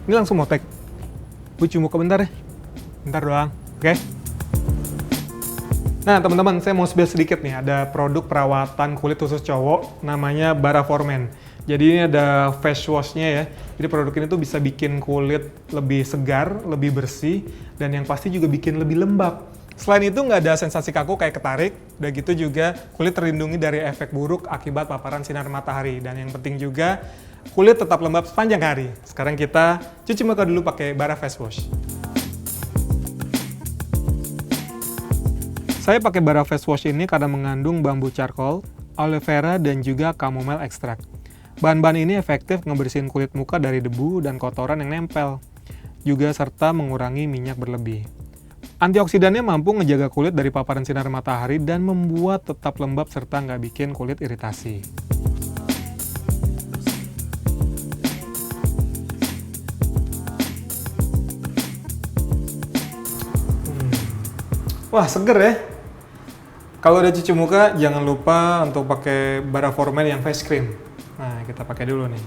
Ini langsung mau tag. Gue cuci muka bentar ya. Bentar doang, oke? Nah teman-teman, saya mau spill sedikit nih. Ada produk perawatan kulit khusus cowok, namanya Bara For Men. Jadi ini ada face wash-nya ya. Jadi produk ini tuh bisa bikin kulit lebih segar, lebih bersih, dan yang pasti juga bikin lebih lembab. Selain itu nggak ada sensasi kaku kayak ketarik, udah gitu juga kulit terlindungi dari efek buruk akibat paparan sinar matahari. Dan yang penting juga, kulit tetap lembab sepanjang hari. Sekarang kita cuci muka dulu pakai Bara Face Wash. Saya pakai Bara Face Wash ini karena mengandung bambu charcoal, aloe vera, dan juga chamomile extract. Bahan-bahan ini efektif ngebersihin kulit muka dari debu dan kotoran yang nempel, juga serta mengurangi minyak berlebih. Antioksidannya mampu ngejaga kulit dari paparan sinar matahari dan membuat tetap lembab serta nggak bikin kulit iritasi. Wah, seger ya. Kalau udah cuci muka, jangan lupa untuk pakai Bara For Men yang face cream. Nah, kita pakai dulu nih.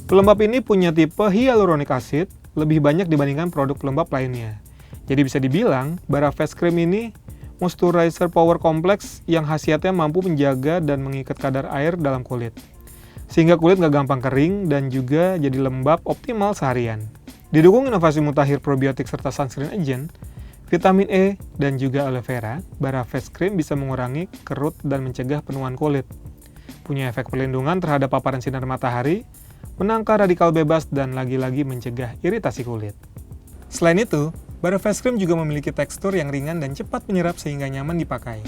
Pelembab ini punya tipe hyaluronic acid, lebih banyak dibandingkan produk pelembab lainnya. Jadi bisa dibilang, Bara Face Cream ini moisturizer power complex yang khasiatnya mampu menjaga dan mengikat kadar air dalam kulit. Sehingga kulit nggak gampang kering dan juga jadi lembab optimal seharian. Didukung inovasi mutakhir probiotik serta sunscreen agent, vitamin E, dan juga aloe vera, Bara Face Cream bisa mengurangi kerut dan mencegah penuaan kulit. Punya efek perlindungan terhadap paparan sinar matahari, menangkal radikal bebas, dan lagi-lagi mencegah iritasi kulit. Selain itu, Bara Face Cream juga memiliki tekstur yang ringan dan cepat menyerap sehingga nyaman dipakai.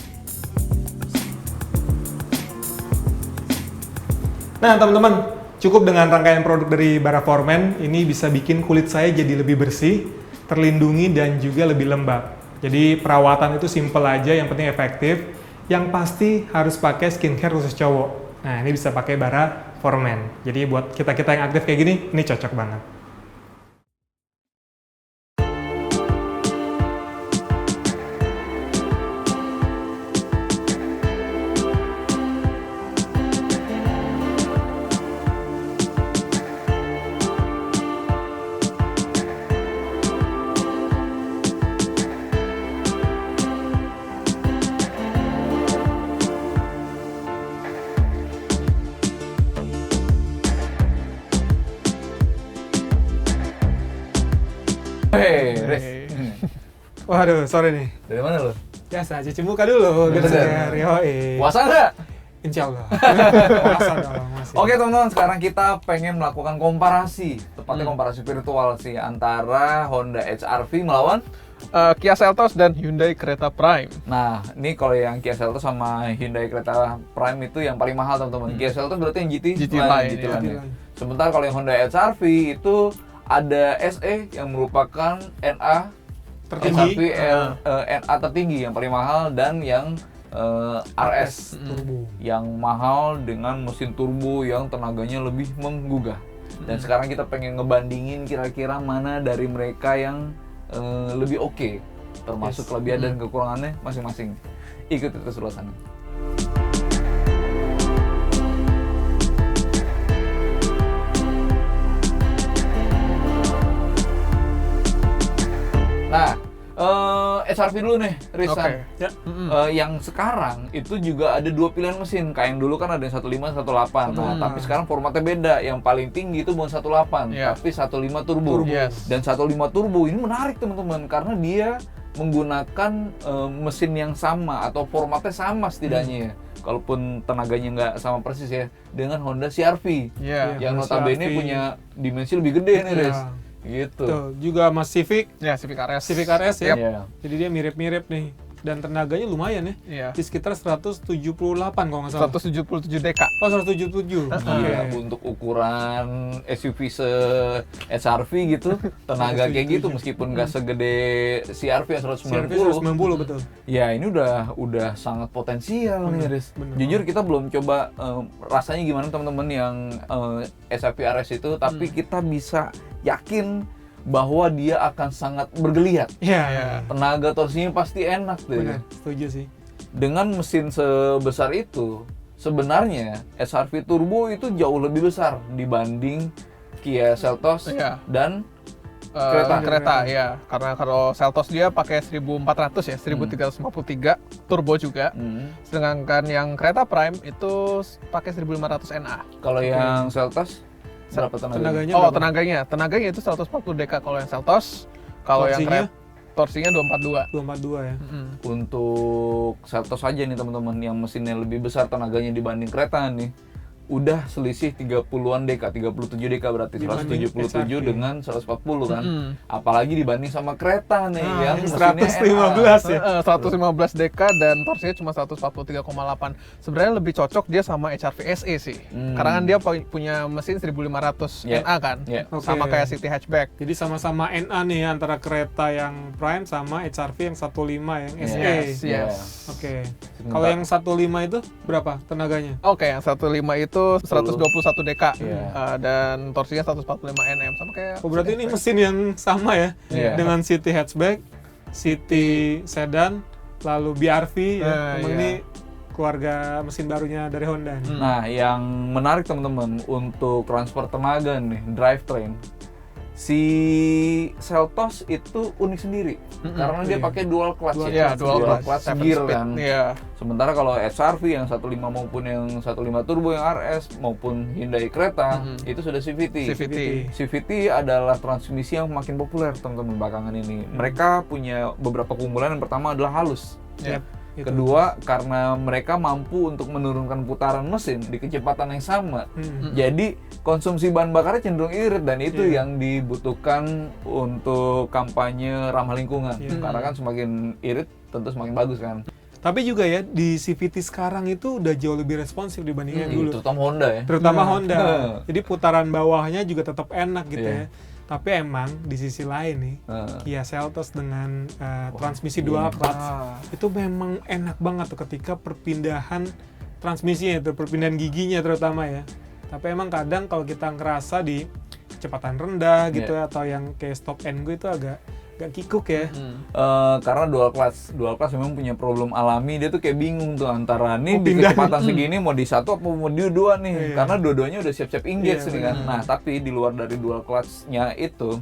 Nah teman-teman, cukup dengan rangkaian produk dari Bara For Men, ini bisa bikin kulit saya jadi lebih bersih, terlindungi, dan juga lebih lembab. Jadi perawatan itu simple aja, yang penting efektif. Yang pasti harus pakai skincare khusus cowok. Nah ini bisa pakai Bara For Men. Jadi buat kita-kita yang aktif kayak gini, ini cocok banget. Riz. Waduh, sorry nih. Dari mana lo? Biasa, cuci muka dulu. Biar segar. Yoi. Puasa nggak? Insya Allah. Puasa dong, masih. Oke teman-teman, sekarang kita pengen melakukan komparasi, tepatnya komparasi virtual sih, antara Honda HR-V melawan. Kia Seltos dan Hyundai Creta Prime. Nah, ini kalau yang Kia Seltos sama Hyundai Creta Prime itu yang paling mahal teman-teman. Kia Seltos berarti yang GT Line, Line, GT ya. Line ya. Sementara kalau yang Honda HR-V itu ada SE yang merupakan NA Tertinggi. HR-V NA tertinggi yang paling mahal, dan yang RS Turbo. yang mahal dengan mesin turbo yang tenaganya lebih menggugah. Dan sekarang kita pengen ngebandingin kira-kira mana dari mereka yang lebih oke, termasuk kelebihan dan kekurangannya masing-masing. Ikuti terus ulasannya. Nah, HR-V dulu nih, Rizan. Oke. Ya. Yang sekarang itu juga ada dua pilihan mesin. Kayak yang dulu kan ada yang 15, 18. Nah, tapi sekarang formatnya beda. Yang paling tinggi itu bukan 18, Iya. tapi 15 turbo. Yes. Dan 15 turbo ini menarik teman-teman, karena dia menggunakan mesin yang sama atau formatnya sama setidaknya ya. Kalaupun tenaganya nggak sama persis ya, dengan Honda CR-V. Iya. Yang Honda notabene CR-V. punya dimensi lebih gede nih, Riz. Iya. Gitu. Tuh, juga sama Civic Ya, Civic RS. Civic RS ya. Iya. Jadi dia mirip-mirip nih. Dan tenaganya lumayan ya. Iya. Di sekitar 178 kalau nggak salah. 177 DK. Oh, 177. Iya, untuk ukuran SUV HR-V gitu, tenaga kayak gitu meskipun nggak segede CR-V yang CR-V 190. 190 betul. Ya, ini udah sangat potensial nih, Riz. bener Jujur kita belum coba rasanya gimana teman-teman yang SUV RS itu, tapi kita bisa yakin bahwa dia akan sangat bergeliat. Iya. Iya. Tenaga torsinya pasti enak deh. Benar, setuju sih. Dengan mesin sebesar itu, sebenarnya HR-V Turbo itu jauh lebih besar dibanding Kia Seltos Iya. dan kereta ya, karena kalau Seltos dia pakai 1400 ya, 1353 turbo juga. Sedangkan yang kereta Prime itu pakai 1500 NA. Kalau yang Seltos berapa tenaganya? Oh, tenaganya itu 140 dk kalau yang Seltos. Kalau yang Torsinya? torsinya 242. 242 ya. Untuk Seltos aja nih teman-teman, yang mesinnya lebih besar tenaganya dibanding kereta nih, udah selisih 30-an dk, 37 dk berarti Dibanding 177 HRV. dengan 140 kan. Apalagi dibanding sama kereta nih yang yang mesinnya 115 ya. 115 dk dan torsinya cuma 143,8. Sebenarnya lebih cocok dia sama HRV SE sih. Karena kan dia punya mesin 1500 Yeah. NA kan. Yeah. Sama Oke. kayak City Hatchback. Jadi sama-sama NA nih antara kereta yang Prime sama HRV yang 15 yang SE. Yes, Yeah. yes. Oke. Kalau yang 15 itu berapa tenaganya? Oke, yang 15 itu 121 dk Iya. dan torsinya 145 Nm sama kayak. Oh, berarti ini mesin yang sama ya Iya. dengan City Hatchback, City Sedan, lalu BRV ya. Emang iya. ini keluarga mesin barunya dari Honda nih. Nah, yang menarik teman-teman untuk transfer tenaga nih, drivetrain, si Seltos itu unik sendiri karena dia Iya. pakai dual clutch Iya, dual clutch, 7 gear speed. kan. Iya. Sementara kalau HRV yang 15 maupun yang 15 turbo yang RS maupun Hyundai Creta itu sudah CVT. CVT. CVT adalah transmisi yang makin populer teman-teman belakangan ini. Mereka punya beberapa keunggulan. Yang pertama adalah halus. Iya. Itu. Kedua, karena mereka mampu untuk menurunkan putaran mesin di kecepatan yang sama. Jadi konsumsi bahan bakarnya cenderung irit dan itu yang dibutuhkan untuk kampanye ramah lingkungan. Karena kan semakin irit tentu semakin bagus kan. Tapi juga ya di CVT sekarang itu udah jauh lebih responsif dibandingin dulu. Terutama Honda ya. Terutama Honda. Nah. Jadi putaran bawahnya juga tetap enak gitu Iya. ya. Tapi emang di sisi lain nih, Kia Seltos dengan transmisi dual clutch itu memang enak banget tuh ketika perpindahan transmisinya itu, perpindahan giginya terutama ya. Tapi emang kadang kalau kita ngerasa di kecepatan rendah gitu ya, atau yang kayak stop and go itu agak kikuk ya. Karena dual clutch memang punya problem alami, dia tuh kayak bingung tuh antara nih Mau di pindah. kecepatan segini mau di satu apa mau di dua nih, Iya. karena dua-duanya udah siap-siap engage Iya, nih kan. Nah tapi di luar dari dual clutch-nya itu,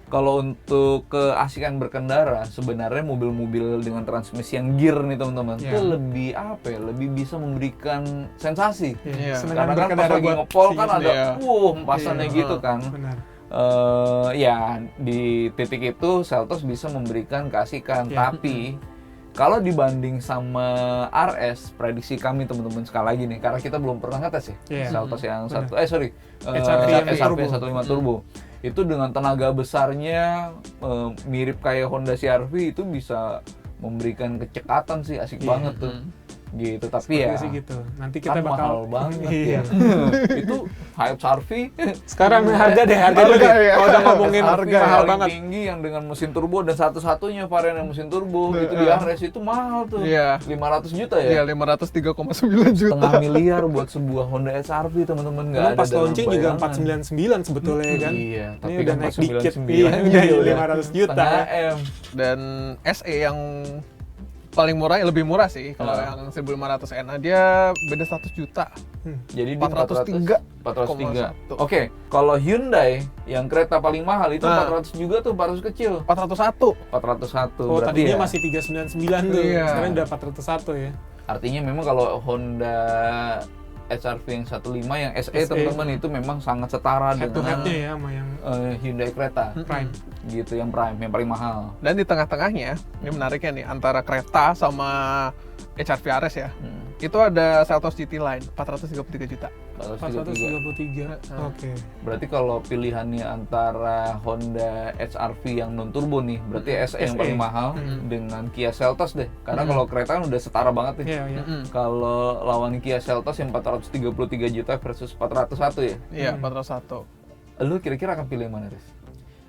kalau untuk keasikan berkendara sebenarnya mobil-mobil dengan transmisi yang gear nih teman-teman, Iya. itu lebih apa ya, lebih bisa memberikan sensasi. Iya. Senengan Karena kan pas berkendara lagi buat ngepol si kan Hyundai. ada Iya. empasannya Iya. gitu kan. Benar. Ya di titik itu Seltos bisa memberikan keasikan, Iya. tapi kalau dibanding sama RS, prediksi kami teman-teman sekali lagi nih, karena kita belum pernah ngetes ya Iya. Seltos yang Benar. HRV yang yang turbo. 1.5 turbo itu dengan tenaga besarnya mirip kayak Honda CR-V itu bisa memberikan kecekatan sih, asik Iya. banget tuh gitu. Tapi ya Sepertinya sih gitu. Nanti kita kan mahal bakal banget Iya. ya. Itu HRV Sekarang harga dulu deh. ya. Kalau udah ngomongin harga mahal paling banget. tinggi yang dengan mesin turbo dan satu-satunya varian yang mesin turbo itu di RS itu mahal tuh. Iya. 500 juta Iya, ya. 503,9 juta. Setengah miliar buat sebuah Honda HR-V teman-teman, nggak Emang ada pas dalam launching juga bayangan. 499 sebetulnya kan. Iya, Ini tapi udah kan naik dikit. 499 Iya, udah udah 500 juta. setengah ya. M. Dan SE yang paling murah, lebih murah sih. Kalau yang 1500 NA dia beda 100 juta. Jadi di 403,1. 403. Oke, kalau Hyundai yang kereta paling mahal itu Nah. 400 juga tuh, 400 kecil. 401. 401. Oh, berarti tadinya ya, masih 399 tuh. Iya. Sekarang udah 401 ya. artinya memang kalau Honda HR-V yang 15 yang SE SE. teman-teman itu memang sangat setara Head to dengan headnya ya sama yang Hyundai Creta Prime. gitu, yang Prime, yang paling mahal. Dan di tengah-tengahnya, ini menariknya nih, antara kereta sama HRV RS ya. Itu ada Seltos GT Line, 433 juta. 433. 433. Oke. Berarti kalau pilihannya antara Honda HR-V yang non turbo nih, berarti SE yang SE. paling mahal dengan Kia Seltos deh. Karena kalau kereta kan udah setara banget nih. Iya, iya. Kalau lawan Kia Seltos yang 433 juta versus 401 ya. Iya, 401. Lu kira-kira akan pilih yang mana, Riz?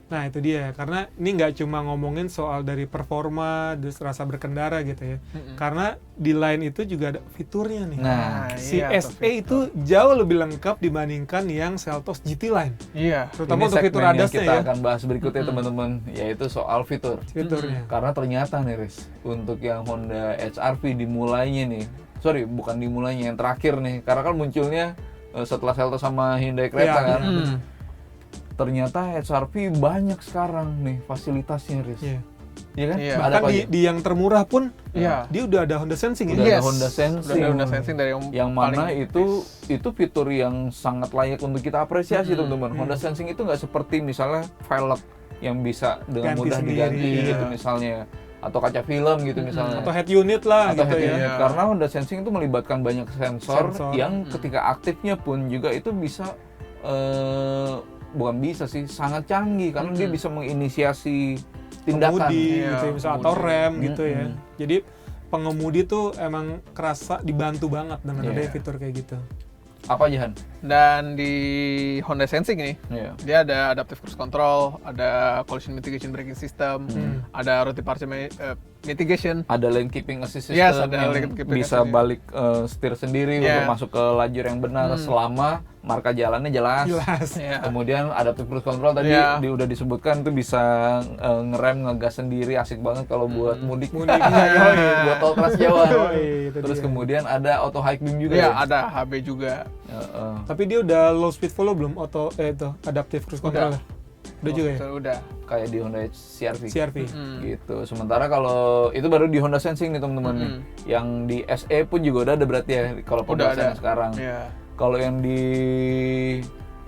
Nah itu dia, karena ini nggak cuma ngomongin soal dari performa, terus rasa berkendara gitu ya. Karena di Line itu juga ada fiturnya nih. Nah, Si iya, SE itu jauh lebih lengkap dibandingkan yang Seltos GT Line. Iya. Terutama ini untuk fitur segmen yang ADAS-nya kita ya. akan bahas berikutnya teman-teman, yaitu soal fitur. Fiturnya. Karena ternyata nih Riz, untuk yang Honda HR-V dimulainya nih, bukan dimulainya, yang terakhir nih, karena kan munculnya setelah Seltos sama Hyundai Creta Iya, kan. ternyata HRV banyak sekarang nih fasilitasnya, Riz. Iya. Iya kan? Iya. Ada Bahkan apa di, aja? di yang termurah pun Iya. dia udah ada Honda Sensing Udah ya. ada Honda Sensing. Udah ada Honda Sensing dari yang mana itu fitur yang sangat layak untuk kita apresiasi, teman-teman. Honda Sensing itu nggak seperti misalnya velg yang bisa dengan Ganti mudah sendiri, diganti iya. gitu misalnya, atau kaca film gitu misalnya, Atau head unit lah atau gitu head ya. unit. Karena Honda Sensing itu melibatkan banyak sensor, Sensor. yang ketika aktifnya pun juga itu bisa bukan bisa sih, sangat canggih karena dia bisa menginisiasi tindakan. Pengemudi Iya, gitu ya, misal atau rem gitu ya. Jadi pengemudi tuh emang kerasa dibantu banget dengan Iya. adanya fitur kayak gitu. Apa aja, Han? Dan di Honda Sensing nih, Iya. dia ada adaptive cruise control, ada collision mitigation braking system, ada road departure mitigation. Ada lane keeping assist system Yes, ada yang lane keeping bisa assist. balik setir sendiri Yeah. untuk masuk ke lajur yang benar selama marka jalannya jelas. Jelas. Iya. Kemudian adaptive cruise control tadi Yeah. udah disebutkan tuh bisa ngerem, ngegas sendiri, asik banget kalau buat mudik. Mudik. Buat tol Trans Jawa. Yoi, itu Terus dia. kemudian ada auto high beam juga Iya, ya. ada HB juga. Tapi dia udah low speed follow belum? Itu adaptive cruise control. Udah juga ya? Udah. Kayak di Honda CR-V. CR-V. Gitu. Sementara kalau itu baru di Honda Sensing nih teman-teman nih. Yang di SE pun juga udah ada berarti ya kalau Udah pembahasan ada. sekarang. Iya. Kalau yang di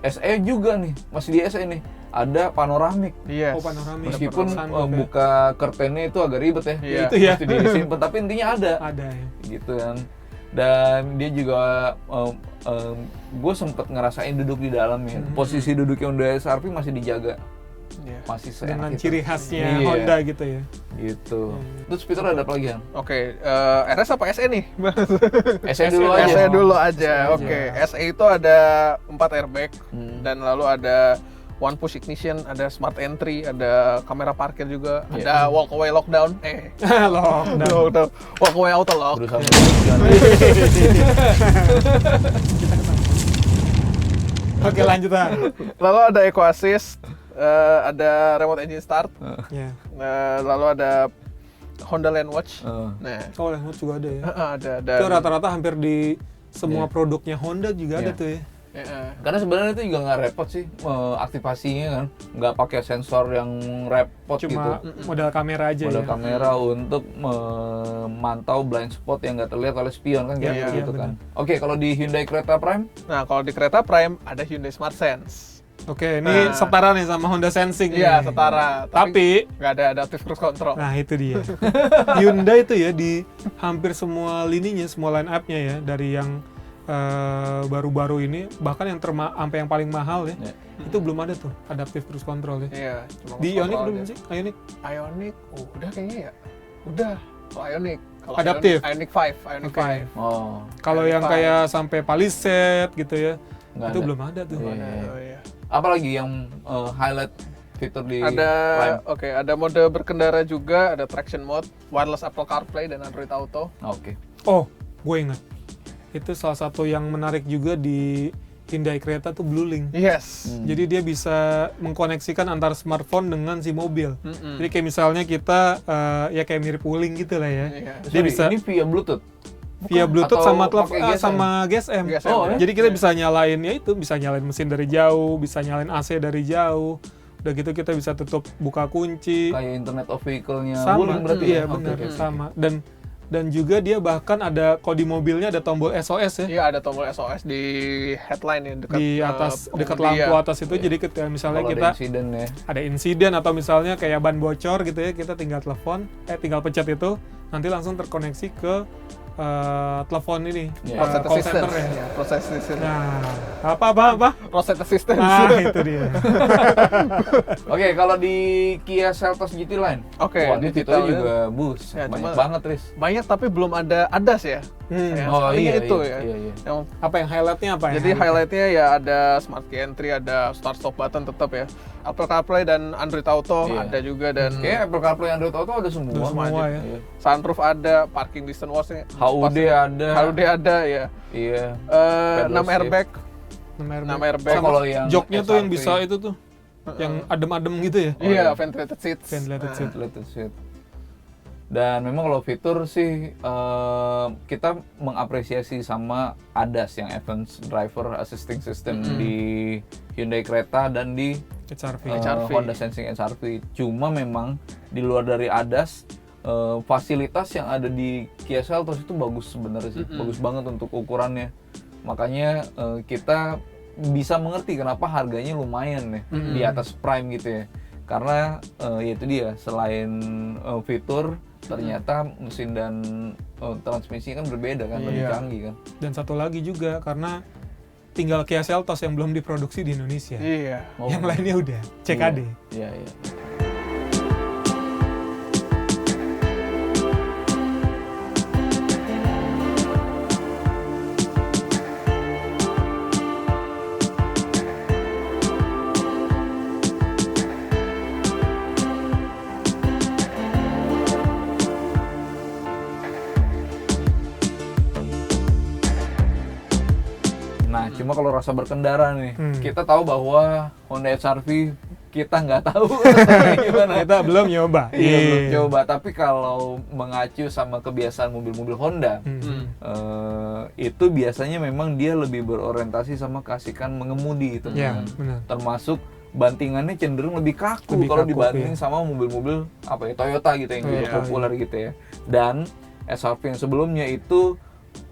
SE juga nih, masih di SE nih, ada panoramik. Yes. Oh, panoramik. Meskipun Sunroof ya. buka curtainnya itu agak ribet ya. Iya. Itu ya. Mesti disimpan, tapi intinya ada. Ada ya. Gitu kan. Dan dia juga gue sempet ngerasain duduk di dalamnya. Posisi duduknya Honda SR-V masih dijaga. Iya. Masih Dengan seenak itu. ciri khasnya Iya. Honda gitu ya. Gitu. Terus fitur ada apa lagi, Han? Oke, RS apa SE nih? SE dulu aja. SE dulu aja. Oke, SE itu ada 4 airbag dan lalu ada one push ignition, ada smart entry, ada kamera parkir juga, ada walkaway lockdown. Lockdown. Walkaway auto lock. Berusaha menyebutkan. Oke, lanjut lah. Lalu ada eco assist, ada remote engine start, Ya. lalu ada Honda Land Watch. Nah, Oh, Lens Watch juga ada ya. ada Itu rata-rata hampir di semua produknya Honda juga ada Iya. tuh ya. Karena sebenarnya itu juga nggak repot sih aktivasinya kan, nggak pakai sensor yang repot gitu. Cuma modal kamera aja Modal ya. kamera untuk memantau blind spot yang nggak terlihat oleh spion kan kayak Iya, gitu iya, kan. Oke, kalau di Hyundai Creta Prime, Nah, kalau di kereta Prime ada Hyundai Smart Sense. Oke, ini setara nih sama Honda Sensing. Iya, nih. setara. Tapi nggak ada adaptive cruise control. nah itu dia. Hyundai itu ya di hampir semua lininya, semua line up-nya ya, dari yang baru-baru ini, bahkan yang sampai yang paling mahal ya, itu belum ada tuh adaptive cruise control ya. Iya, cuma Di cruise Ioniq control belum aja. sih? Ioniq? Ioniq, udah kayaknya ya. Udah. Kalau Ioniq, kalau Adaptive? Ioniq 5, Ioniq Oke. 5. oh Kalau yang Ioniq kayak sampai Palisade gitu ya, nggak itu ada. belum ada tuh. Iya. Oh, iya. Apalagi yang highlight fitur di Ada Prime? ada mode berkendara juga, ada traction mode, wireless Apple CarPlay dan Android Auto. Oke. Oh, gue ingat. Itu salah satu yang menarik juga di Hyundai Creta tuh Blue Link. Yes. Jadi dia bisa mengkoneksikan antar smartphone dengan si mobil. Mm-mm. Jadi kayak misalnya kita ya kayak mirip Wuling gitu lah ya. Iya. Dia bisa Ini via Bluetooth. via Bluetooth Atau sama pakai GSM? sama GSM. GSM, Oh, ya. Jadi kita bisa nyalain ya itu, bisa nyalain mesin dari jauh, bisa nyalain AC dari jauh. Udah gitu kita bisa tutup buka kunci. Kayak Internet of Vehicle-nya Sama, Wuling berarti iya ya? benar, Oke, oke. sama. Dan juga dia bahkan ada kalau di mobilnya ada tombol SOS ya. Iya, ada tombol SOS di headline ya, dekat Di atas dekat pengemudi lampu ya. atas itu, jadi ketika misalnya Kalau kita ada insiden ya. ada insiden atau misalnya kayak ban bocor gitu ya, kita tinggal tinggal pencet itu, nanti langsung terkoneksi ke telepon ini, Iya. Process call assistance. center ya. Ya, process assistance. Nah, apa? Process assistance. Nah, itu dia. Oke, kalau di Kia Seltos GT Line, Oke, wah ini digital fiturnya ya. juga Ya, banyak cuma- banget, Riz. Banyak tapi belum ada ADAS ya. Ya, Oh, sepertinya iya, itu iya, ya. iya, iya. Yang Apa yang highlightnya apa ya? jadi highlightnya ya ada smart key entry, ada start stop button tetap ya. Apple CarPlay dan Android Auto Iya. ada juga dan Kayaknya Apple CarPlay Android Auto ada semua. Ada semua Wajib. ya. Iya. sunroof ada, parking distance warning, HUD ada. HUD ada ya. Iya. 6 safe. airbag, 6 airbag. Oh, kalau yang joknya tuh yang SRV. bisa itu tuh, yang adem-adem gitu ya. iya, iya. ventilated seats. Ventilated seat. Ventilated seat. Dan memang kalau fitur sih kita mengapresiasi sama ADAS yang Advanced Driver Assisting System di Hyundai Creta dan di HRV. Honda Sensing HRV. Cuma memang di luar dari ADAS, fasilitas yang ada di Kia Seltos itu bagus sebenarnya sih, bagus banget untuk ukurannya. Makanya kita bisa mengerti kenapa harganya lumayan ya di atas Prime gitu ya. Karena ya itu dia, selain fitur, ternyata mesin dan transmisi kan berbeda kan, lebih canggih kan. Dan satu lagi juga karena tinggal Kia Seltos yang belum diproduksi di Indonesia. Iya. Yang lainnya udah CKD. Iya. Nah, cuma kalau rasa berkendara nih, kita tahu bahwa Honda HR-V kita nggak tahu gimana. Kita belum nyoba. Iya, belum coba. Tapi kalau mengacu sama kebiasaan mobil-mobil Honda, itu biasanya memang dia lebih berorientasi sama keasikan mengemudi, teman-teman. benar. Termasuk bantingannya cenderung lebih kaku kalau dibanding sama mobil-mobil apa ya, Toyota gitu yang juga populer gitu ya. Dan HR-V yang sebelumnya itu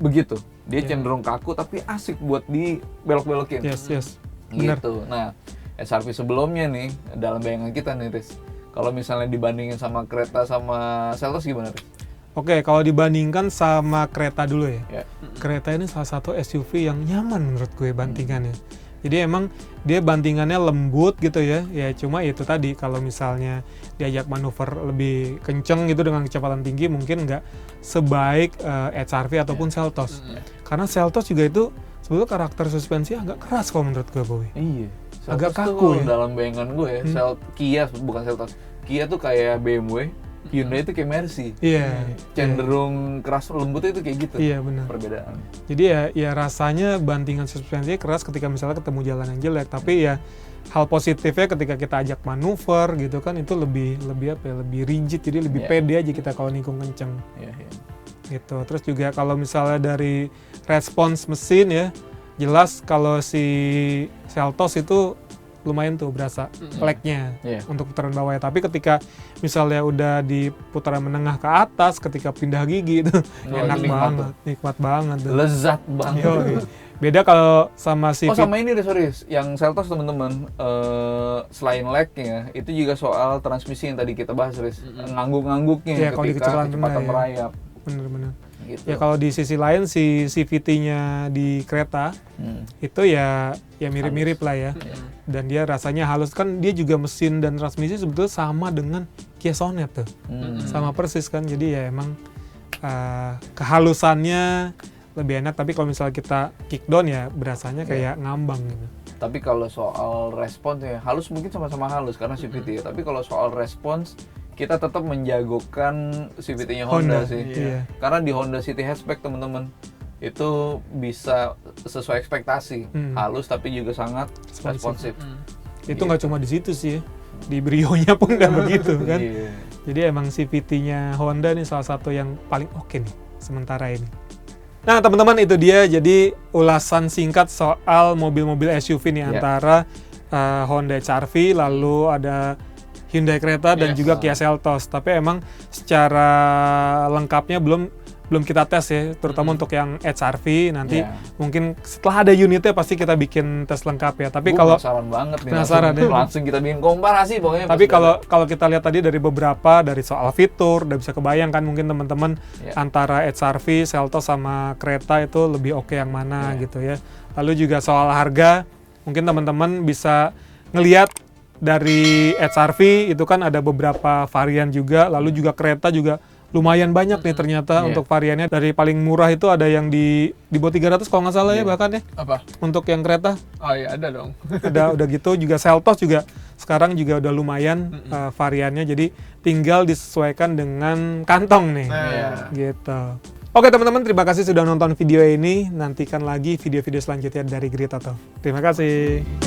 begitu. Dia cenderung kaku tapi asik buat dibelok-belokin. Yes. Benar. Gitu. Nah, HR-V sebelumnya nih dalam bayangan kita nih, Riz. Kalau misalnya dibandingin sama Creta sama Seltos gimana, Riz? Oke, kalau dibandingkan sama Creta dulu ya. Ya. Creta ini salah satu SUV yang nyaman menurut gue bantingannya. Jadi emang dia bantingannya lembut gitu ya. Ya cuma itu tadi, kalau misalnya diajak manuver lebih kenceng gitu dengan kecepatan tinggi mungkin nggak sebaik HR-V ataupun Seltos. Karena Seltos juga itu sebetulnya karakter suspensi agak keras kalau menurut gue, Boy. Iya. Agak Seltos kaku tuh ya. dalam bayangan gue ya. Kia bukan Seltos. Kia tuh kayak BMW, Hyundai itu kayak Mercy. Iya. Cenderung keras, lembutnya itu kayak gitu. Iya, benar. Perbedaan. Jadi ya rasanya bantingan suspensinya keras ketika misalnya ketemu jalan yang jelek, tapi ya hal positifnya ketika kita ajak manuver gitu kan itu lebih apa ya, lebih rigid, jadi lebih pede aja kita kalau nikung kenceng. Iya. Gitu. Terus juga kalau misalnya dari respons mesin ya, jelas kalau si Seltos itu lumayan tuh berasa lag-nya untuk putaran bawah ya. Tapi ketika misalnya udah di putaran menengah ke atas, ketika pindah gigi itu enak banget, nikmat banget tuh. Lezat banget. Yoi. Beda kalau sama si sama ini deh, sorry, yang Seltos teman-teman, selain lag-nya, itu juga soal transmisi yang tadi kita bahas, Riz. Ngangguk-ngangguknya kalau di ketika kecepatan kecepatan rendah, merayap. Bener-bener. Gitu. Ya kalau di sisi lain si CVT-nya di Creta itu ya mirip-mirip lah ya. Dan dia rasanya halus, kan dia juga mesin dan transmisi sebetulnya sama dengan Kia Sonet tuh. Sama persis kan. Jadi ya emang kehalusannya lebih enak, tapi kalau misalnya kita kickdown ya berasanya kayak ngambang gitu. Tapi kalau soal respons ya, halus mungkin sama-sama halus karena CVT ya. Tapi kalau soal respons, kita tetap menjagokan CVT-nya Honda sih. Iya. Karena di Honda City Hatchback teman-teman itu bisa sesuai ekspektasi, halus tapi juga sangat responsif. Itu nggak cuma di situ sih, di Brio-nya pun nggak begitu kan. Iya. Jadi emang CVT-nya Honda nih salah satu yang paling oke nih sementara ini. Nah teman-teman, itu dia jadi ulasan singkat soal mobil-mobil SUV nih antara Honda HR-V, lalu ada Hyundai Creta dan juga Kia Seltos. Tapi emang secara lengkapnya belum kita tes ya, terutama untuk yang HR-V nanti mungkin setelah ada unitnya pasti kita bikin tes lengkap ya. Tapi kalau penasaran banget nih, langsung kita bikin komparasi pokoknya. Tapi kalau kita lihat tadi dari beberapa, dari soal fitur udah bisa kebayangkan mungkin teman-teman antara HR-V, Seltos sama Creta itu lebih oke yang mana gitu ya. Lalu juga soal harga, mungkin teman-teman bisa ngelihat dari HR-V itu kan ada beberapa varian juga, lalu juga Creta juga lumayan banyak nih ternyata untuk variannya. Dari paling murah itu ada yang di bawah 300 kalau nggak salah ya bahkan ya. Apa? Untuk yang Creta. Oh iya, ada dong. udah gitu juga Seltos juga sekarang juga udah lumayan variannya, jadi tinggal disesuaikan dengan kantong nih. Gitu. Oke teman-teman, terima kasih sudah nonton video ini. Nantikan lagi video-video selanjutnya dari Grid Auto. Terima kasih.